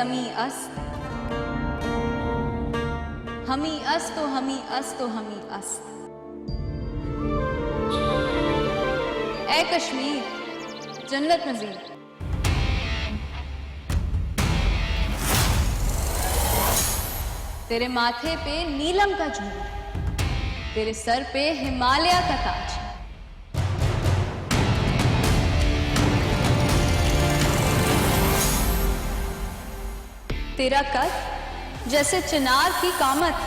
जमी अस्त, हमी अस्तो हमी अस्तो हमी अस्त। ए कश्मीर जन्नत नजीर, तेरे माथे पे नीलम का झूमर, तेरे सर पे हिमालय का ताज। तेरा कद जैसे चिनार की कामत,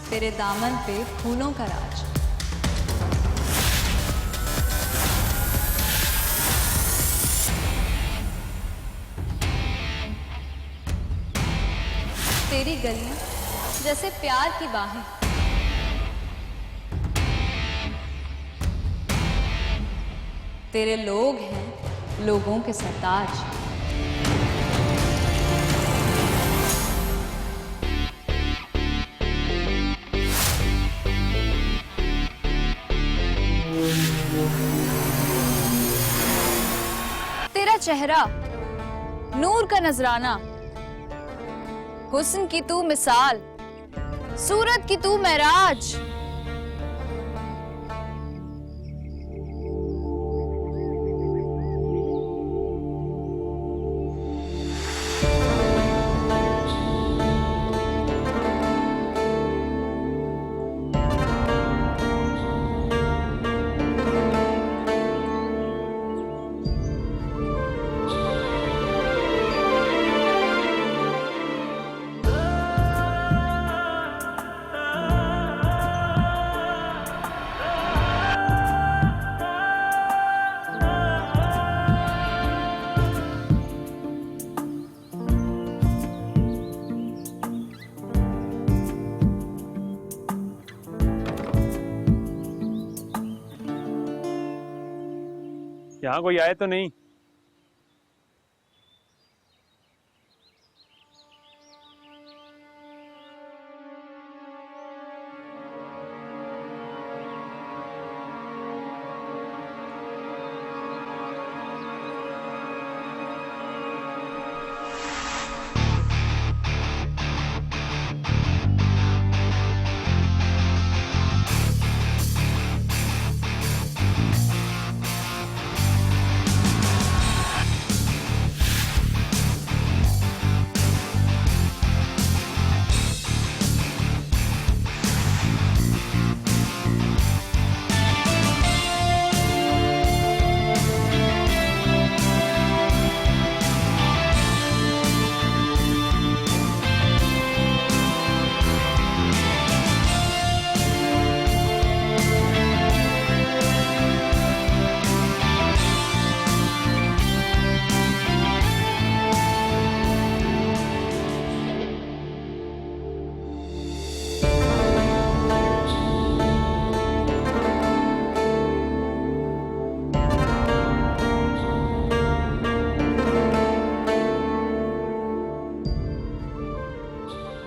तेरे दामन पे फूलों का राज। तेरी गलियां जैसे प्यार की बाहें, तेरे लोग हैं लोगों के सरताज। तेरा चेहरा नूर का नजराना, हुस्न की तू मिसाल, सूरत की तू महराज। यहाँ कोई आए तो नहीं?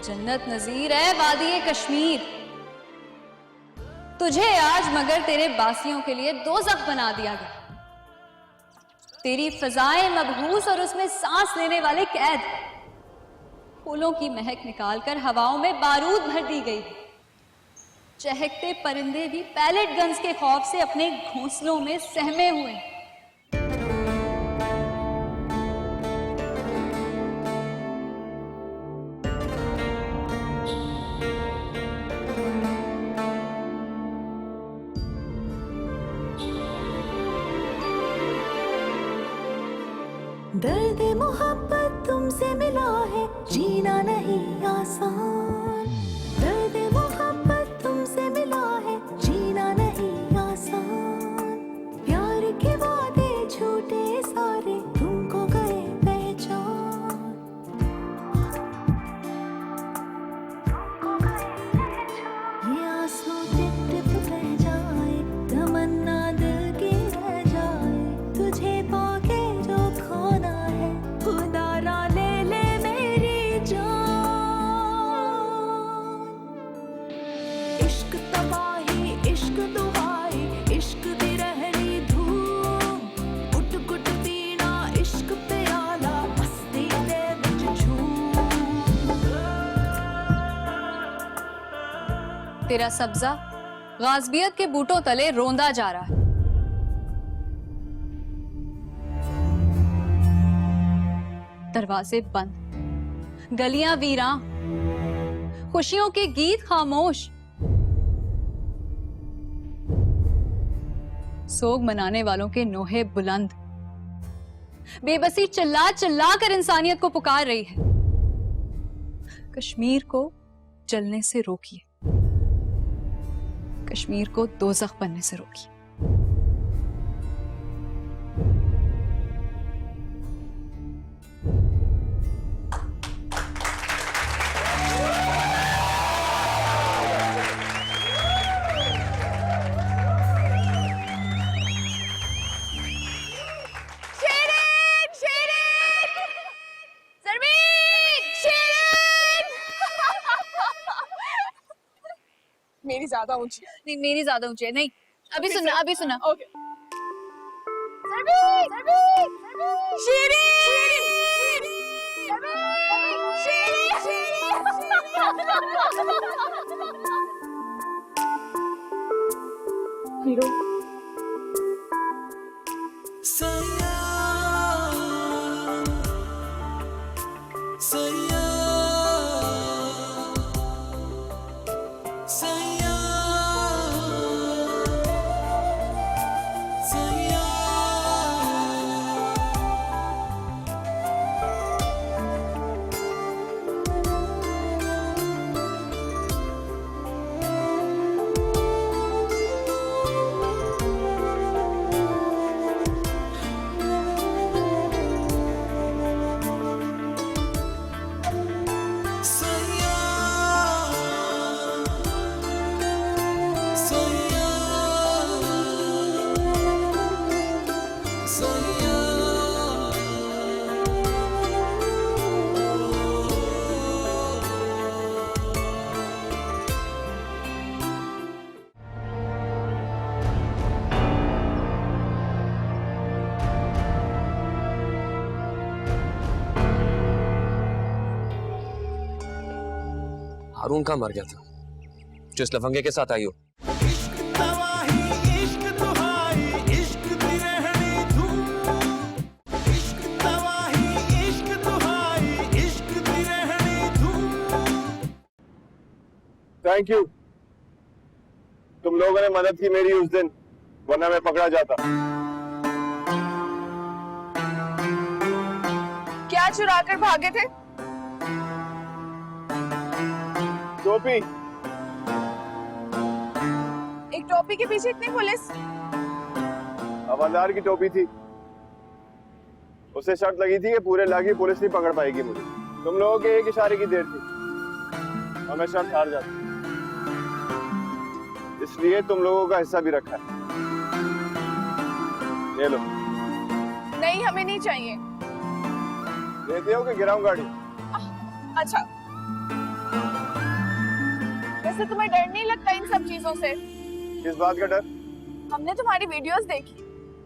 जन्नत नजीर है वादी कश्मीर, तुझे आज मगर तेरे बासियों के लिए दोज़ख बना दिया गया। तेरी फजाएं मबहूस और उसमें सांस लेने वाले कैद, फूलों की महक निकालकर हवाओं में बारूद भर दी गई। चहकते परिंदे भी पैलेट गन्स के खौफ से अपने घोंसलों में सहमे हुए। दर्द मोहब्बत तुमसे मिला है, जीना नहीं आसान। दर्द मोहब्बत तुमसे मिला है, जीना नहीं आसान। प्यार के वादे झूठे सारे तुमको गए पहचान। ये आंसू टिप टिप बह जाए, तमन्ना दिल की रह जाए। तुझे पाके जो खोना है, खुदा रा ले ले मेरे तेरा सब्जा गाज़बियत के बूटों तले रोंदा जा रहा है। दरवाजे बंद, गलियां वीरान, खुशियों के गीत खामोश। सोग मनाने वालों के नोहे बुलंद। बेबसी चिल्ला चिल्ला कर इंसानियत को पुकार रही है। कश्मीर को जलने से रोकिए, कश्मीर को दोज़ख बनने से रोकिए। मेरी ज्यादा ऊंची नहीं, मेरी ज्यादा ऊंची है। नहीं, अभी सुना, अभी सुना। ओके। हीरो हारून कहाँ मर गया था जो इस लफंगे के साथ आई हो? थैंक यू, तुम लोगों ने मदद की मेरी उस दिन, वरना मैं पकड़ा जाता। क्या चुरा कर भागे थे? टोपी। एक टोपी के पीछे इतनी पुलिस? हवलदार की टोपी थी, उसे शर्त लगी थी कि पूरे इलाके की पुलिस नहीं पकड़ पाएगी मुझे। तुम लोगों के एक इशारे की देर थी और मैं शर्त हार जाता, इसलिए तुम लोगों का हिस्सा भी रखा है। ले लो। नहीं, हमें नहीं चाहिए। देते हो कि गिराऊं गाड़ी? अच्छा, वैसे तुम्हें डर नहीं लगता इन सब चीजों से? किस बात का डर? हमने तुम्हारी वीडियोस देखी,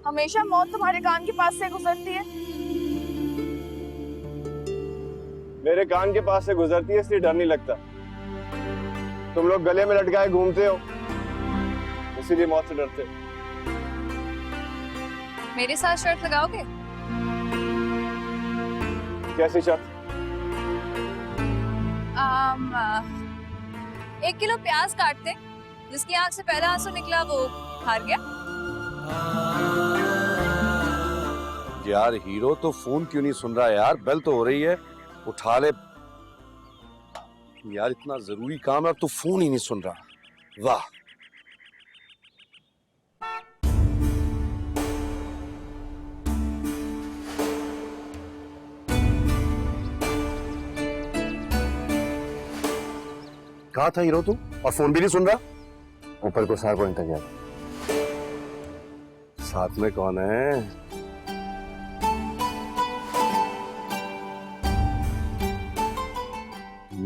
हमेशा मौत तुम्हारे कान के पास से गुजरती है। मेरे कान के पास से गुजरती है इसलिए डर नहीं लगता। तुम लोग गले में लटकाए घूमते हो, इसीलिए मौत से डरते हो। मेरे साथ शर्त लगाओगे? कैसी शर्त? 1 किलो प्याज काट दे, जिसकी आंख से पहला आंसू निकला वो हार गया। यार हीरो तो फोन क्यों नहीं सुन रहा यार? बेल तो हो रही है, उठा ले यार, इतना जरूरी काम है, अब तो फोन ही नहीं सुन रहा। वाह, कहाँ था हीरो तू? और फोन भी नहीं सुन रहा? ऊपर को सार पॉइंट तक गया। साथ में कौन है?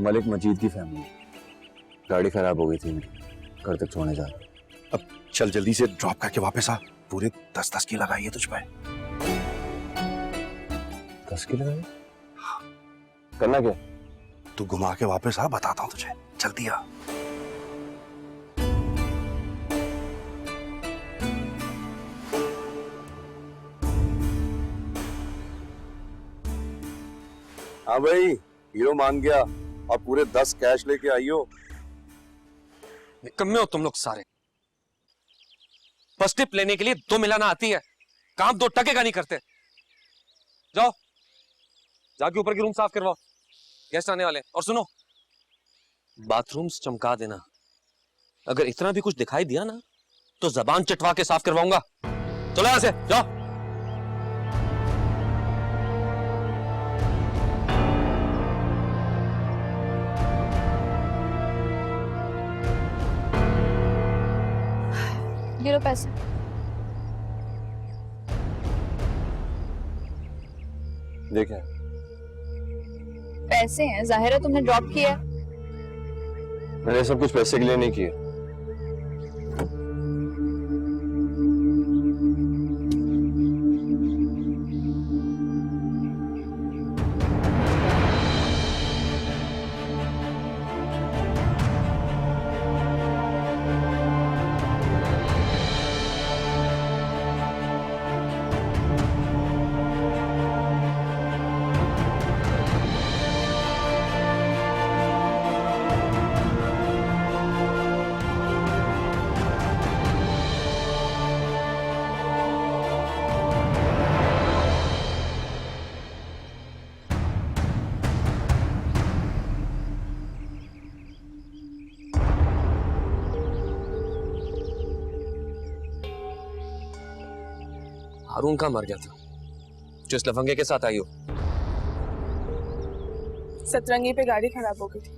मलिक मजीद की फैमिली। गाड़ी खराब हो गई थी मेरी, घर तक छोड़ने जा रहा। अब चल जल्दी से ड्रॉप करके वापस आ, पूरे 10-10 की लगाइए तुझ पे। 10 की लगाई? करना क्या? तू घुमा के वापस आ, बताता हूँ तुझे, जल्दी आ। हाँ भाई, हीरो मान गया और पूरे 10 कैश लेके आई हो। निकम्मे हो तुम लोग सारे। फर्स्ट टिप लेने के लिए 2 मिलाना आती है, काम 2 टके का नहीं करते। जाओ जाके ऊपर की रूम साफ करवाओ, गेस्ट आने वाले हैं। और सुनो, बाथरूम्स चमका देना। अगर इतना भी कुछ दिखाई दिया ना तो जबान चटवा के साफ करवाऊंगा। चलो यहां से जाओ। ये लो पैसे। देखें, पैसे हैं, जाहिर है तुमने ड्रॉप किया। मैंने सब कुछ पैसे के लिए नहीं किए। हारून कहाँ मर गया था जो इस लफंगे के साथ आई हो? सतरंगी पे गाड़ी खराब हो गई थी।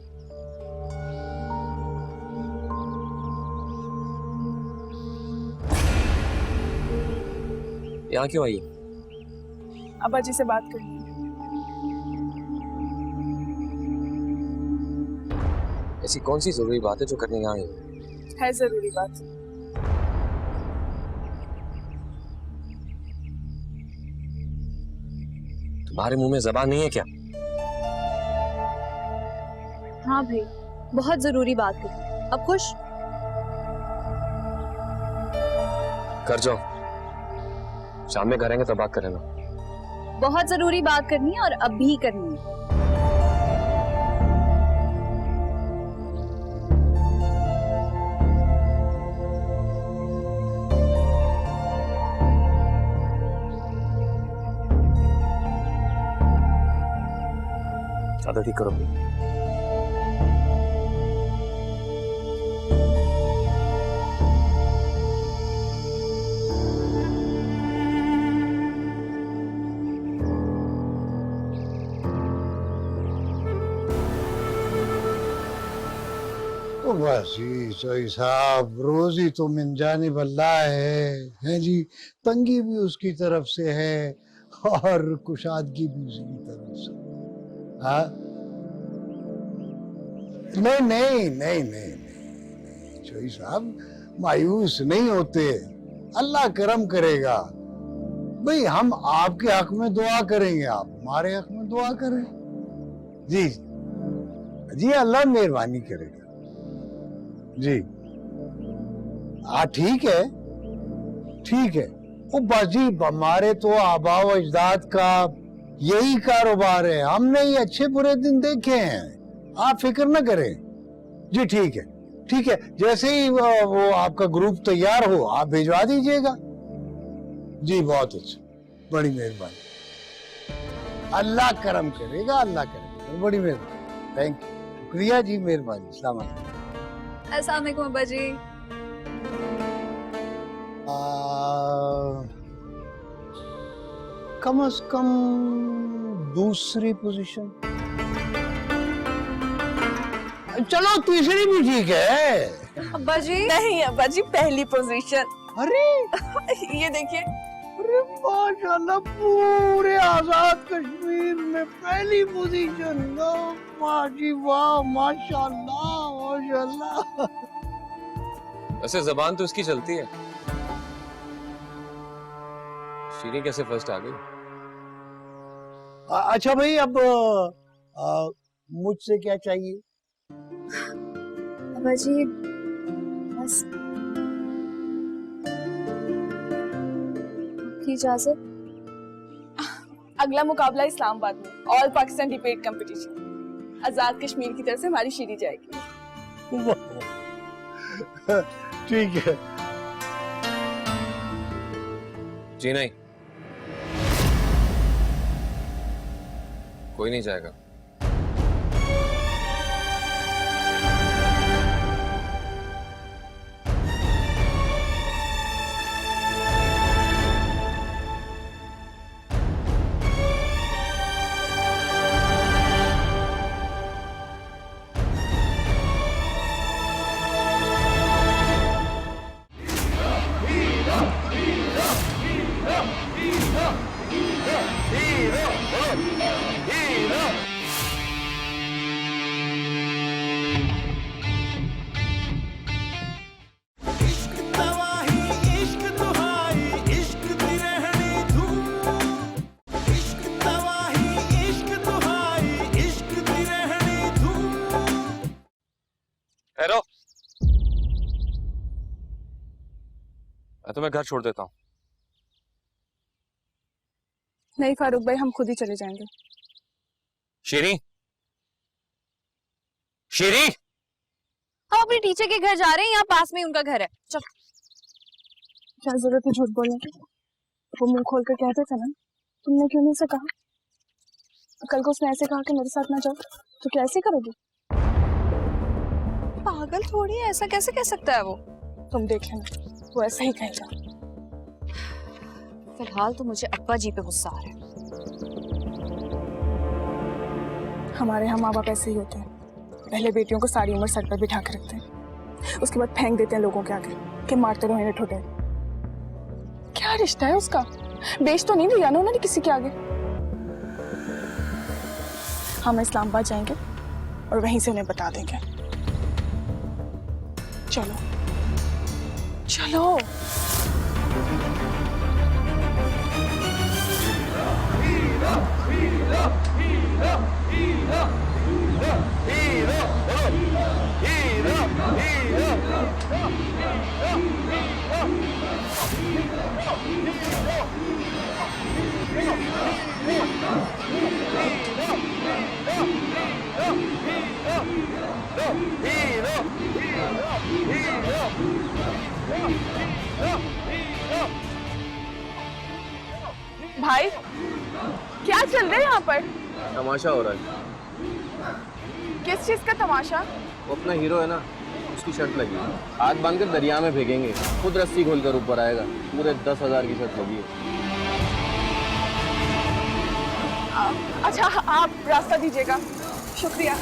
यहाँ क्यों आई हो? अब्बा जी से बात करनी ऐसी कौन सी जरूरी बात है जो करने यहाँ आई हो? है जरूरी बात। तुम्हारे मुंह में जबान नहीं है क्या? हाँ भाई, बहुत जरूरी बात है। अब खुश? कर जाओ, शाम में घर आएंगे तब बात कर लेना। बहुत जरूरी बात करनी है और अभी करनी है। चादर ठीक करो। तो बस जी सोई साहब, रोज ही तो मिल जाने वाला है जी। तंगी भी उसकी तरफ से है और कुशादगी भी उसकी तरफ से। हाँ, नहीं नहीं नहीं नहीं नहीं सोई साहब, मायूस नहीं होते। अल्लाह करम करेगा भाई। हम आपके हक में दुआ करेंगे, आप हमारे हक में दुआ करें। जी जी, अल्लाह मेहरबानी करेगा जी। हाँ ठीक है, ठीक है। वो बाजी, हमारे तो आबा व अजदाद का यही कारोबार है। हमने ये अच्छे बुरे दिन देखे हैं, आप फिक्र न करें जी। ठीक है, ठीक है। जैसे ही वो आपका ग्रुप तैयार हो आप भिजवा दीजिएगा जी। बहुत अच्छा, बड़ी मेहरबानी। अल्लाह करम करेगा, अल्लाह करम करेगा। बड़ी मेहरबानी, थैंक यू, शुक्रिया जी, मेहरबानी। अस्सलाम वालेकुम। अस्सलाम वालेकुम अब्बा जी। कम से कम दूसरी पोजीशन, चलो तीसरी भी ठीक है। अब्बा जी नहीं अब्बा जी, पहली पोजीशन। अरे ये देखिए। अरे माशाल्लाह, पूरे आजाद कश्मीर में पहली पोजीशन। वाह जी वाह, माशाल्लाह माशाल्लाह। वैसे जबान तो इसकी चलती है। शीरी कैसे फर्स्ट आ गई? अच्छा भाई, अब मुझसे क्या चाहिए? अब्बा जी बस आपकी इजाजत। अगला मुकाबला इस्लामाबाद में ऑल पाकिस्तान डिबेट कंपटीशन। आजाद कश्मीर की तरफ से हमारी शीरी जाएगी। ठीक है। जी नहीं, कोई नहीं जाएगा। ठहरो, मैं तुम्हें घर छोड़ देता हूँ। नहीं फारूक भाई, हम खुद ही चले जाएंगे। शीरी, शीरी, हम अपने टीचर के घर जा रहे हैं, यहाँ पास में ही उनका घर है। चल। क्या जरूरत है झूठ बोलने की? वो मुंह खोल कर कहते थे ना, तुमने क्यों नहीं से कहा? कल को उसने ऐसे कहा कि मेरे साथ ना जाओ, तो क्या ऐसे करोगी? पागल थोड़ी है, ऐसा कैसे कह सकता है वो? तुम देख लेना, वो ऐसा ही कहेगा। फिलहाल तो मुझे अब्बा जी पे गुस्सा आ रहा है। हमारे यहाँ माँ बाप ऐसे ही होते हैं, पहले बेटियों को सारी उम्र सर पर बिठा कर रखते हैं, उसके बाद फेंक देते हैं लोगों के आगे कि मारते रहो इन्हें ठुठे। क्या रिश्ता है उसका? बेच तो नहीं दिया ना उन्होंने किसी के आगे। हम इस्लामाबाद जाएंगे और वहीं से उन्हें बता देंगे। चलो चलो। भाई क्या चल रहा है यहाँ पर? तमाशा हो रहा है। किस चीज का तमाशा? वो अपना हीरो है ना, उसकी शर्ट लगी है, हाथ बांधकर दरिया में फेंकेंगे, खुद रस्सी खोलकर ऊपर आएगा। पूरे 10,000 की शर्ट लगी है। अच्छा आप रास्ता दीजिएगा, शुक्रिया।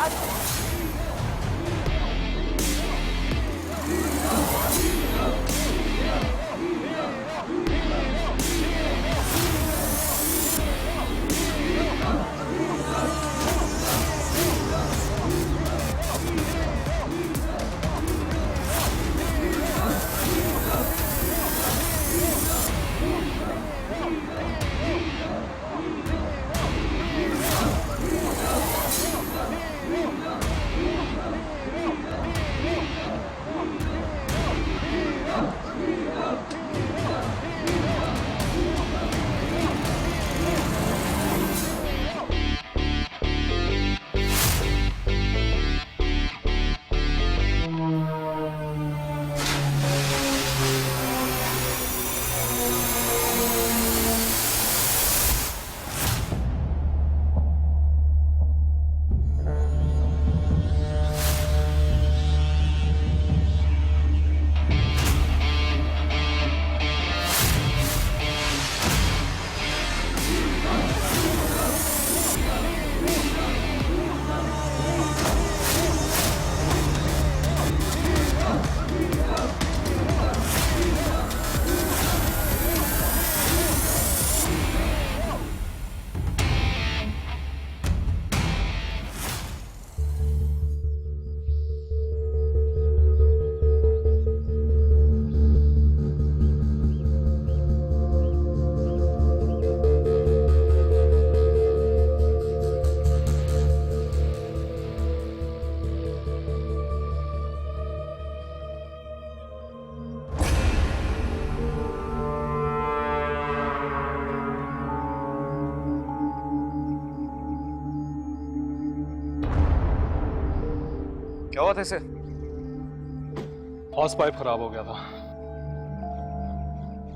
क्या हुआ था इसे? हॉस पाइप खराब हो गया था।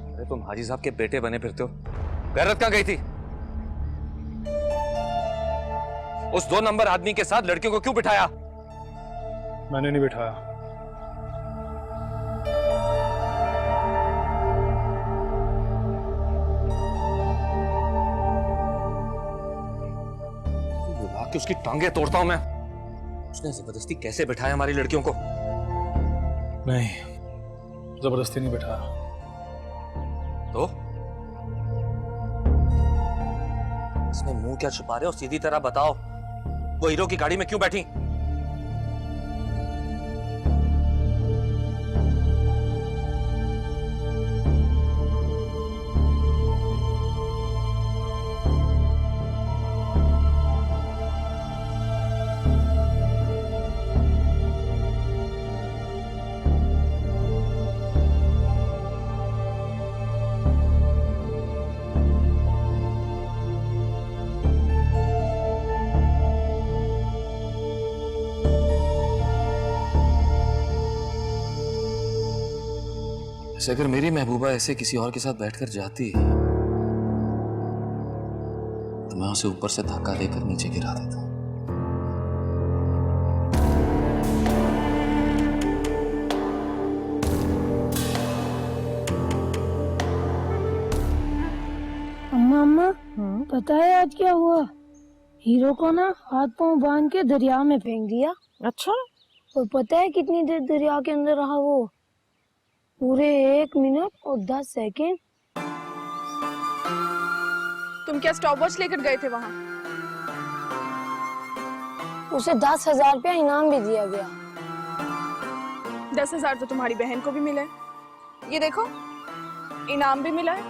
अरे तुम हाजी साहब के बेटे बने फिरते हो, गैरत कहाँ गई थी? उस 2 नंबर आदमी के साथ लड़कियों को क्यों बिठाया? मैंने नहीं बिठाया। कि उसकी टांगे तोड़ता हूं मैं। उसने जबरदस्ती कैसे बिठाया हमारी लड़कियों को? नहीं, जबरदस्ती नहीं बिठाया। तो इसमें मुंह क्या छुपा रहे हो? सीधी तरह बताओ, वो हीरो की गाड़ी में क्यों बैठी? जैसे अगर मेरी महबूबा ऐसे किसी और के साथ बैठकर जाती तो मैं उसे ऊपर से धक्का देकर नीचे गिरा देता। अम्मा अम्मा, पता है आज क्या हुआ? हीरो को ना हाथ पांव बांध के दरिया में फेंक दिया। अच्छा? और पता है कितनी देर दरिया के अंदर रहा वो? पूरे 1 मिनट और 10 सेकेंड। तुम क्या स्टॉपवॉच लेकर गए थे वहाँ? उसे 10,000 रुपया इनाम भी दिया गया। 10,000 तो तुम्हारी बहन को भी मिला है। ये देखो, इनाम भी मिला है।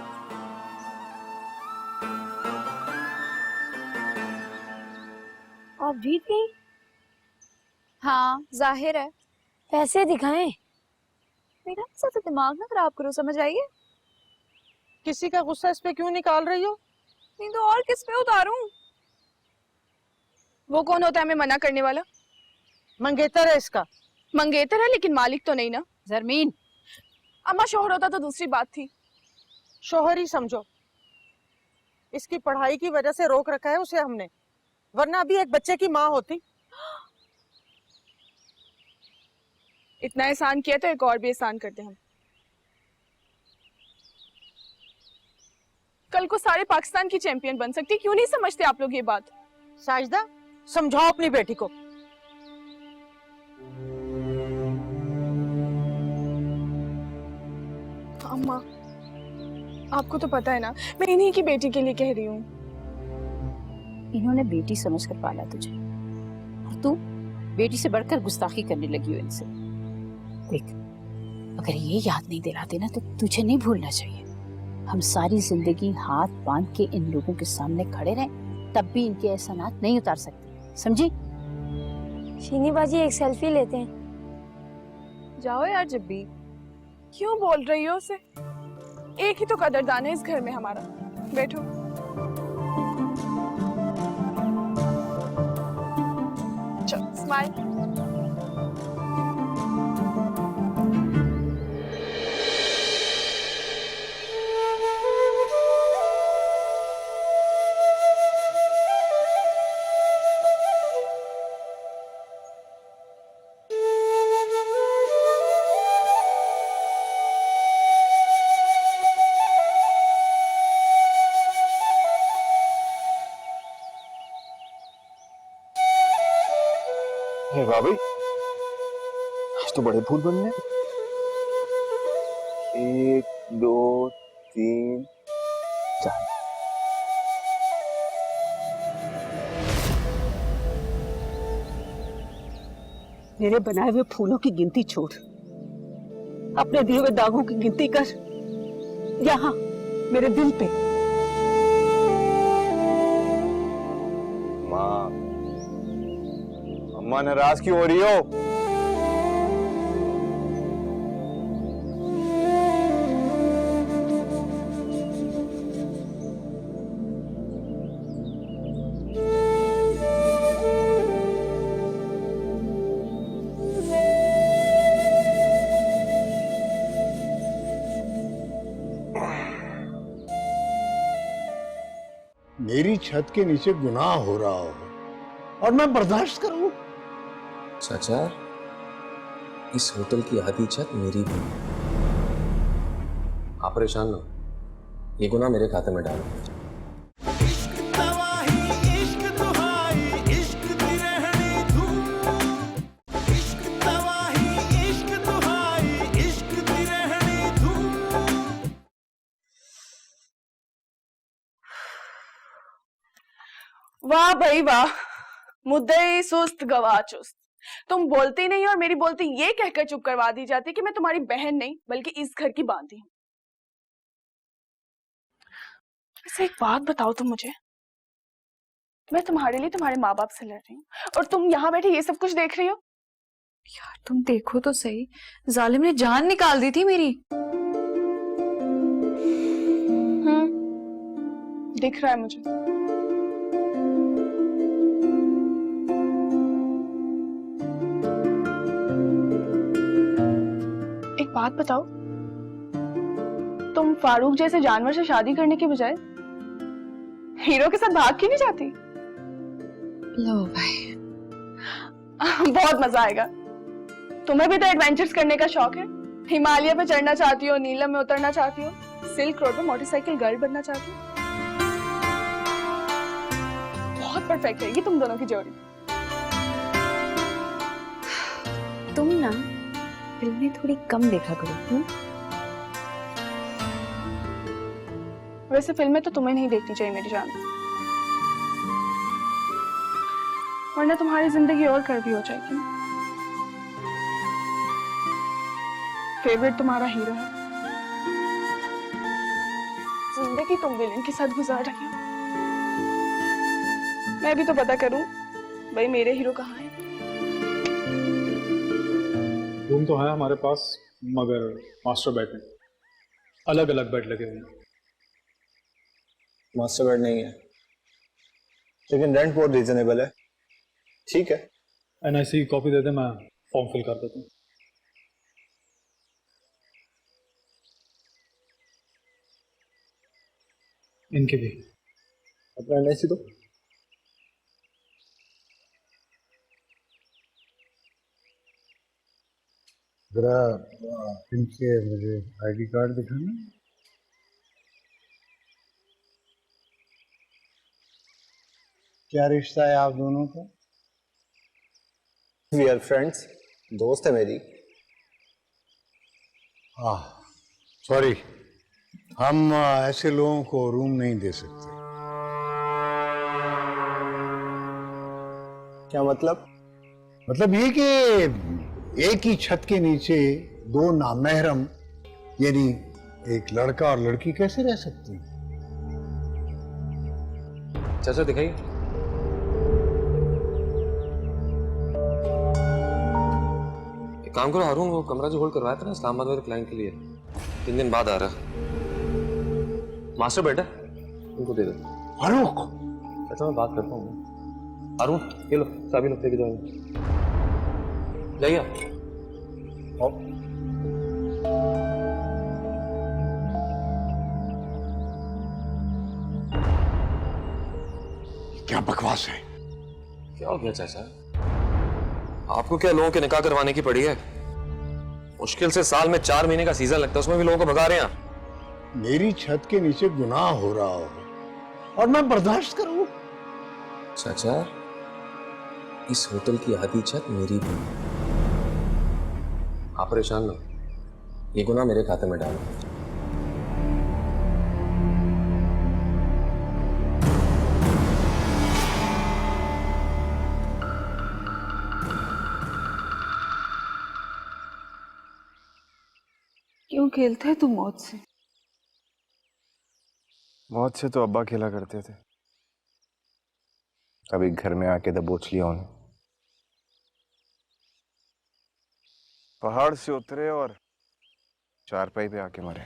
आप जीत गई? हाँ, जाहिर है। पैसे दिखाएं। मेरा ऐसा दिमाग ना खराब करो, समझ आइए? किसी का गुस्सा इस पे क्यों निकाल रही हो? नहीं तो और किस पे उतारूं? वो कौन होता है हमें मना करने वाला? मंगेतर है इसका। मंगेतर है लेकिन मालिक तो नहीं ना। जरमीन, अम्मा शोहर होता तो दूसरी बात थी। शोहर ही समझो। इसकी पढ़ाई की वजह से रोक रखा है उसे हमने, वरना अभी एक बच्चे की माँ होती। इतना एहसान किया तो एक और भी एहसान करते हम। कल को सारे पाकिस्तान की चैंपियन बन सकती। क्यों नहीं समझते आप लोग ये बात? साजिदा, समझाओ अपनी बेटी को। अम्मा, आपको तो पता है ना, मैं इन्हीं की बेटी के लिए कह रही हूँ। इन्होंने बेटी समझकर पाला तुझे, और तू बेटी से बढ़कर गुस्ताखी करने लगी हो इनसे। देख, अगर ये याद नहीं दिलाते ना तो तुझे नहीं भूलना चाहिए। हम सारी जिंदगी हाथ बांध के इन लोगों के सामने खड़े रहे, तब भी इनके एहसानात नहीं उतार सकते, समझी? शीनी बाजी, एक सेल्फी लेते हैं। जाओ यार जब्बी, क्यों बोल रही हो उसे? एक ही तो कदरदान है इस घर में हमारा। बैठो। चलो, स्माइल। वाह भाई, आज तो बड़े फूल बन गए। 1 2 3 4। मेरे बनाए हुए फूलों की गिनती छोड़, अपने दिए हुए दागों की गिनती कर, यहाँ मेरे दिल पे। माँ, अम्मा नाराज क्यों हो रही हो? मेरी छत के नीचे गुनाह हो रहा हो और मैं बर्दाश्त करूं? चाचा, इस होटल की आधी छत मेरी भी। आप परेशान ना हो, ये गुनाह मेरे खाते में डालो। वाह भाई वाह, मुद्दई सुस्त गवाह चुस्त। तुम बोलती नहीं और मेरी बोलती ये कहकर चुप करवा दी जाती कि मैं तुम्हारी बहन नहीं बल्कि इस घर की बांदी हूँ। वैसे एक बात बताओ तुम मुझे, मैं तुम्हारे लिए तुम्हारे माँ बाप से लड़ रही हूँ और तुम यहाँ बैठे ये सब कुछ देख रही हो। यार तुम देखो तो सही, जालिम ने जान निकाल दी थी मेरी। दिख रहा है मुझे। एक बात बताओ, तुम फारूक जैसे जानवर से शादी करने के बजाय हीरो के साथ भाग क्यों नहीं जाती? लो भाई, बहुत मजा आएगा। तुम्हें भी तो एडवेंचर्स करने का शौक है। हिमालय पे चढ़ना चाहती हो, नीलम में उतरना चाहती हो, सिल्क रोड पे मोटरसाइकिल गर्ल बनना चाहती हो। बहुत परफेक्ट रहेगी तुम दोनों की जोड़ी। तुम ना फिल्में थोड़ी कम देखा करो। वैसे फिल्में तो तुम्हें नहीं देखनी चाहिए मेरी जान, वरना तुम्हारी जिंदगी और कड़वी हो जाएगी। फेवरेट तुम्हारा हीरो है, जिंदगी तुम विलेन के साथ गुजार रही हो। मैं भी तो पता करूं भाई मेरे हीरो कहाँ हैं। रूम तो है हमारे पास, मगर मास्टर बेड में अलग अलग बेड लगे हुए हैं। मास्टर बेड नहीं है, लेकिन रेंट बहुत रीजनेबल है। ठीक है, एनआईसी की कॉपी दे दे, मैं फॉर्म फिल कर देता हूँ। इनके भी अपना एनआईसी दो। जरा इनके मुझे आईडी कार्ड दिखाना। क्या रिश्ता है आप दोनों का? वी आर फ्रेंड्स, दोस्त है मेरी। सॉरी, हम ऐसे लोगों को रूम नहीं दे सकते। क्या मतलब? मतलब ये कि एक ही छत के नीचे दो नामहरम यानी एक लड़का और लड़की कैसे रह सकते हैं? चाचा दिखाइए। एक काम करो हारून, वो कमरा जो होल्ड करवाया था ना इस्लामाबाद वाले क्लाइंट के लिए, 3 दिन बाद आ रहा। मास्टर बेटा उनको दे दो। फारूक, अच्छा मैं बात करता हूँ। हारून ये लो, चाबी लो, लेके जाओ। जाइए आप। क्या बकवास है? क्या हो गया चाचा? आपको क्या लोगों के निकाह करवाने की पड़ी है? मुश्किल से साल में 4 महीने का सीजन लगता है, उसमें भी लोगों को भगा रहे हैं। मेरी छत के नीचे गुनाह हो रहा हो और मैं बर्दाश्त करूं? चाचा, इस होटल की आधी छत मेरी भी। आप परेशान ना हो, ये गुनाह मेरे खाते में डालो। क्यों खेलते है तू मौत से? मौत से तो अब्बा खेला करते थे, कभी घर में आके दबोच लिया उन्हें। पहाड़ से उतरे और चारपाई पे आके मरे।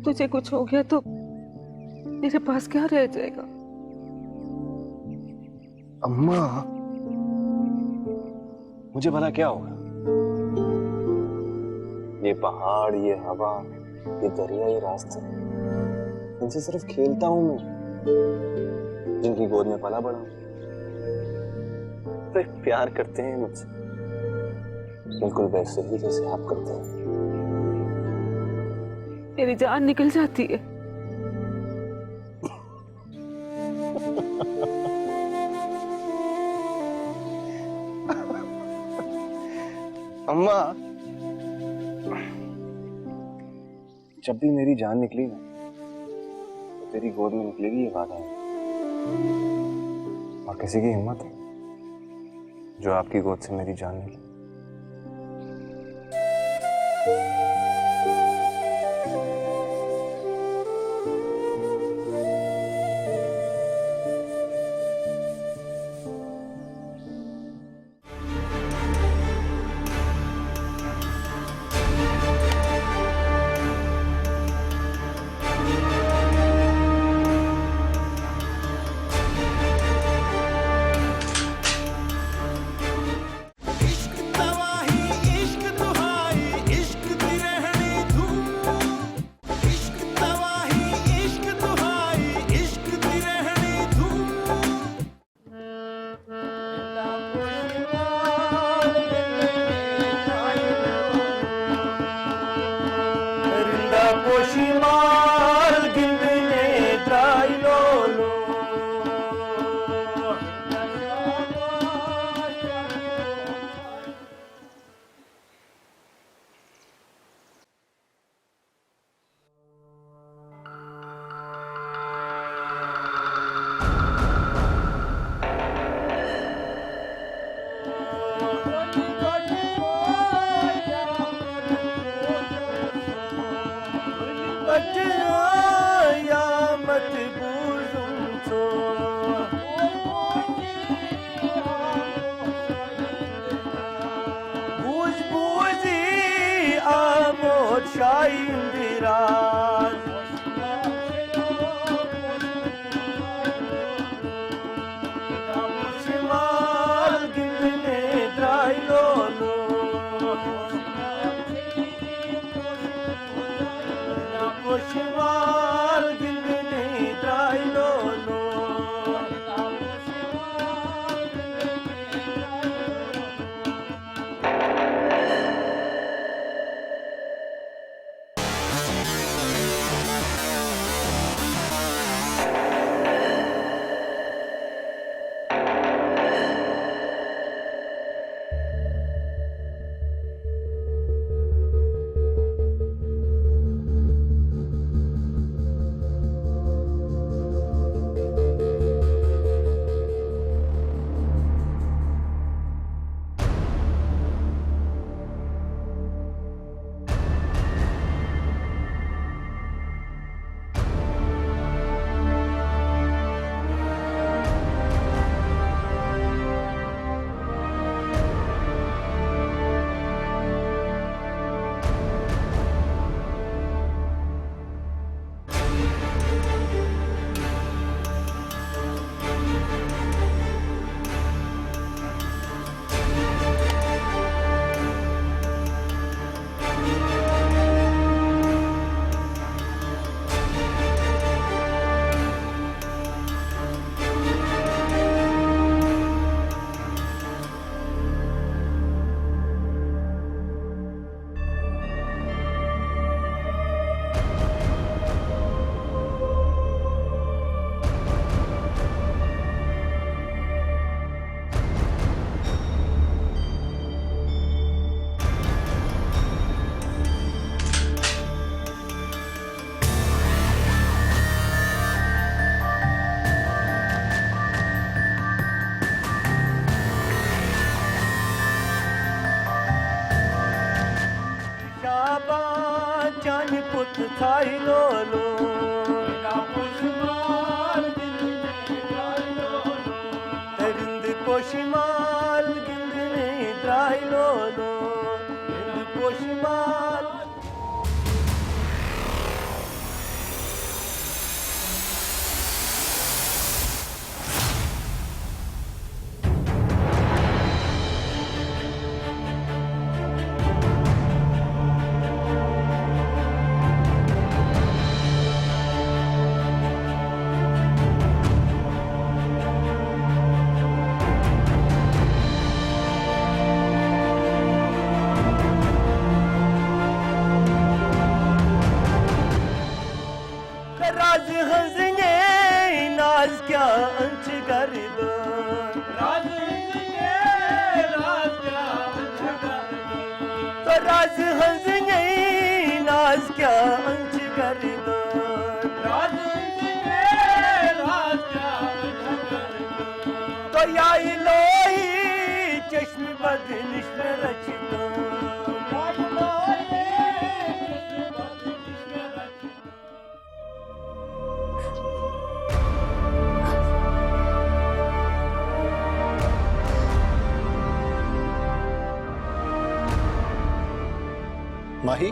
तुझे कुछ हो गया तो तेरे पास क्या रह जाएगा? अम्मा, मुझे भला क्या होगा? ये पहाड़, ये हवा, ये दरिया, ये रास्ते, इनसे सिर्फ खेलता हूं मैं, जिनकी गोद में पला बड़ा हूं। तो प्यार करते हैं मुझसे, बिल्कुल वैसे ही जैसे आप करते हैं। मेरी जान निकल जाती है। अम्मा, जब भी मेरी जान निकली ना, तो तेरी गोद में निकलेगी, ये वादा है। और किसी की हिम्मत है जो आपकी गोद से मेरी जान निकले? क्या अंश कर दो, राज तो राज हंस गई नाज क्या अंश कर दो, राज तो याई लोही चश्म बदनिश में रच दो, माही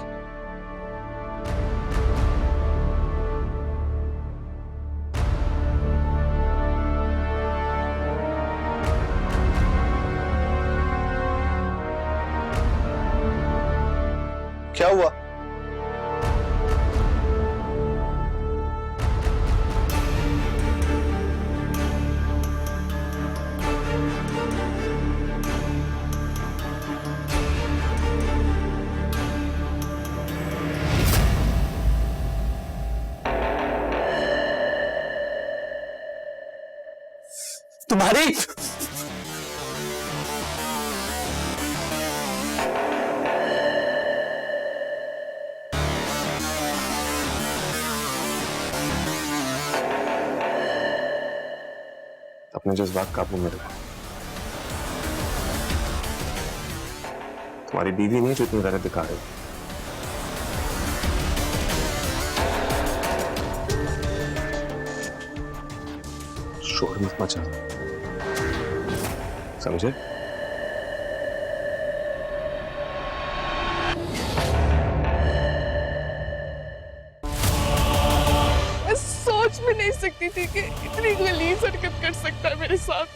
क्या हुआ? तुम्हारी अपने जज्बात काबू में रखो। तुम्हारी बीवी नहीं जो इतनी गलत दिखा रही। शोर मत मचा, समझे? मैं सोच भी नहीं सकती थी कि इतनी गलीज हरकत कर सकता है मेरे साथ।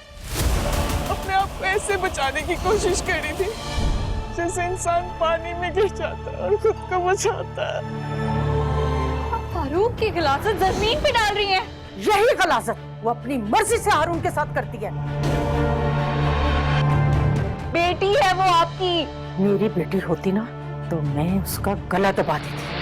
अपने आप को ऐसे बचाने की कोशिश करी थी जैसे इंसान पानी में गिर जाता है और खुद को बचाता है। फारूक की गिलासत जमीन पे डाल रही है। यही गलाजत वो अपनी मर्जी से हारून के साथ करती है। बेटी है वो आपकी। मेरी बेटी होती ना तो मैं उसका गला दबा देती।